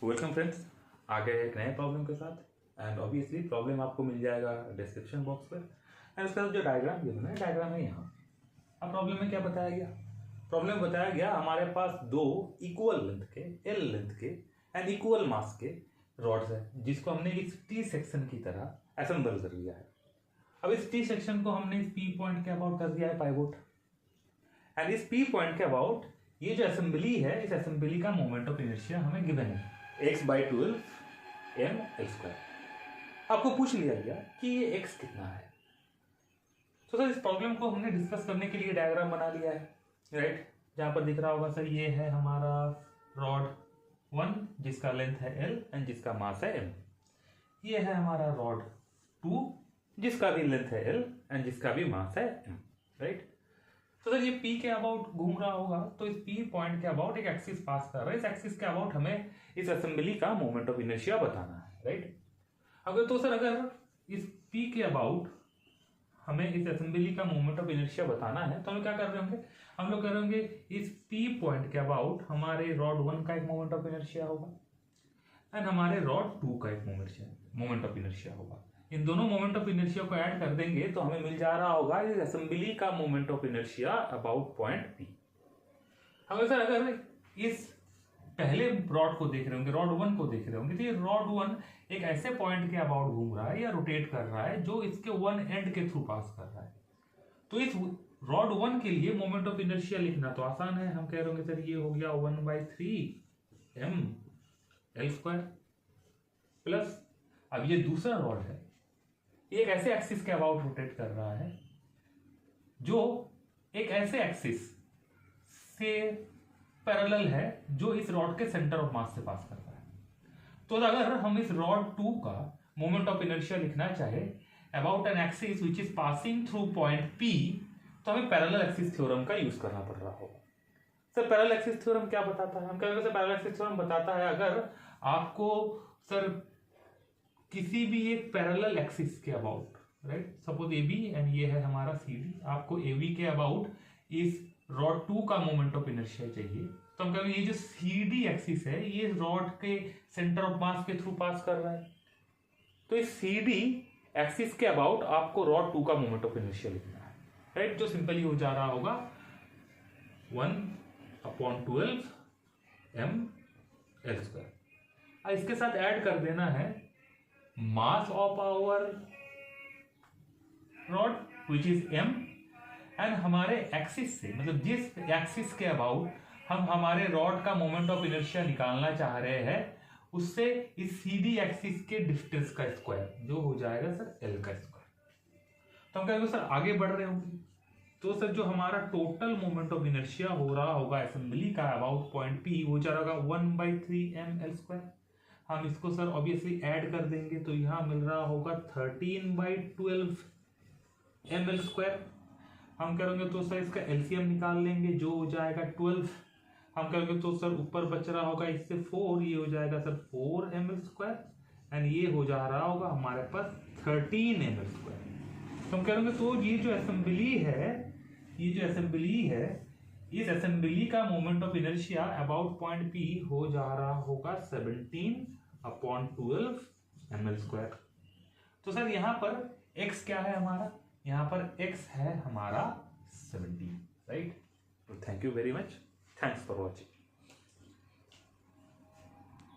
Welcome friends, आ गए एक नए प्रॉब्लम के साथ। एंड ऑब्वियसली प्रॉब्लम आपको मिल जाएगा डिस्क्रिप्शन बॉक्स पर। एंड उसका जो डायग्राम गिवन है, डायग्राम है यहाँ। अब प्रॉब्लम में क्या बताया गया? प्रॉब्लम बताया गया हमारे पास दो इक्वल लेंथ के, एल लेंथ के एंड इक्वल मास के रॉड्स है, जिसको हमने इस टी सेक्शन की तरह असेंबल कर लिया है। अब इस टी सेक्शन को हमने इस पी पॉइंट के अबाउट कर दिया है पाइवोट। एंड इस पी पॉइंट के अबाउट ये जो असेंबली है, इस असेंबली का मोमेंट ऑफ इनर्शिया हमें गिवन है x/12 ml²। आपको पूछ लिया गया कि ये x कितना है। तो सर इस प्रॉब्लम को हमने डिस्कस करने के लिए डायग्राम बना लिया है, राइट। जहां पर दिख रहा होगा सर, ये है हमारा रॉड 1 जिसका लेंथ है l एंड जिसका मास है m। ये है हमारा रॉड 2 जिसका भी लेंथ है l एंड जिसका भी मास है m, राइट। तो सर ये P के अबाउट घूम रहा होगा, तो इस P पॉइंट के अबाउट एक एक्सिस पास कर रहा है। इस एक्सिस के अबाउट हमें इस असेंबली का मोमेंट ऑफ इनर्शिया बताना है, राइट। अगर इस P के अबाउट हमें इस असेंबली का मोमेंट ऑफ इनर्शिया बताना है, तो हम क्या कर रहे होंगे? हम लोग करेंगे इस P पॉइंट के अबाउट हमारे रॉड 1 का एक मोमेंट ऑफ इनर्शिया होगा एंड हमारे रॉड 2 का एक मोमेंट ऑफ इनर्शिया होगा। इन दोनों मोमेंट ऑफ इनर्शिया को ऐड कर देंगे तो हमें मिल जा रहा होगा इस असेंबली का moment of inertia about point P। अगर इस पहले रॉड को देख रहे होंगे, रॉड 1 को देख रहे होंगे, तो ये रॉड 1 एक ऐसे पॉइंट के अबाउट घूम रहा है या रोटेट कर रहा है जो इसके वन एंड के थ्रू पास कर रहा है। तो इस रॉड 1 के लिए मोमेंट ऑफ इनर्शिया लिखना तो आसान है। हम कह रहे होंगे सर ये हो गया 1/3 ml² प्लस अब ये दूसरा रॉड है, एक ऐसे एक्सिस के अबाउट रोटेट कर रहा है जो एक ऐसे एक्सिस से पैरेलल है जो इस रॉड के सेंटर ऑफ मास से पास कर रहा है। तो अगर हम इस रॉड 2 का मोमेंट ऑफ इनर्शिया लिखना चाहे about an axis which is passing through point P, तो हमें पैरेलल एक्सिस थ्योरम का यूज करना पड़ रहा होगा। सर पैरेलल एक्सिस थ्योरम क्या बताता है? हम कहेंगे सर पैरेलल एक्सिस थ्योरम बताता है अगर आपको सर किसी भी एक पैरेलल एक्सिस के about, right, suppose AB and ये है हमारा CD, आपको AB के अबाउट इस रॉड 2 का मोमेंट ऑफ इनर्शिया चाहिए, तो हम कहेंगे ये जो CD एक्सिस है ये रॉड के सेंटर ऑफ मास के थ्रू पास कर रहा है। तो इस CD एक्सिस के अबाउट आपको रॉड 2 का मोमेंट ऑफ इनर्शिया लिखना है, राइट, जो सिंपली हो जा रहा होगा 1/12 ml²। इसके साथ ऐड कर देना है mass of our rod which is m and हमारे एक्सिस से, मतलब जिस एक्सिस के अबाउट हम हमारे रॉड का मोमेंट ऑफ इनर्शिया निकालना चाह रहे हैं उससे इस CD एक्सिस के डिस्टेंस का स्क्वायर, जो हो जाएगा सर L का स्क्वायर। तो हम कहेंगे सर आगे बढ़ रहे होंगे तो सर जो हमारा टोटल मोमेंट ऑफ इनर्शिया हो रहा होगा असेंबली का अबाउट पॉइंट P वो जा रहा होगा 1/3 ml²। हम इसको सर ऑब्वियसली ऐड कर देंगे तो यहां मिल रहा होगा 13/12 ml²। हम करेंगे तो सर इसका LCM निकाल लेंगे जो हो जाएगा 12। हम करेंगे तो सर ऊपर बच रहा होगा इससे 4, ये हो जाएगा सर 4 ml² एंड ये हो जा रहा होगा हमारे पास 13 ml²। तो हम करेंगे तो ये जो असेंबली है इस असेंबली का moment of inertia about point P हो जा रहा होगा 17/12 ml²। तो सर यहां पर x क्या है हमारा? यहां पर x है हमारा 17, right. Thank you very much, thanks for watching.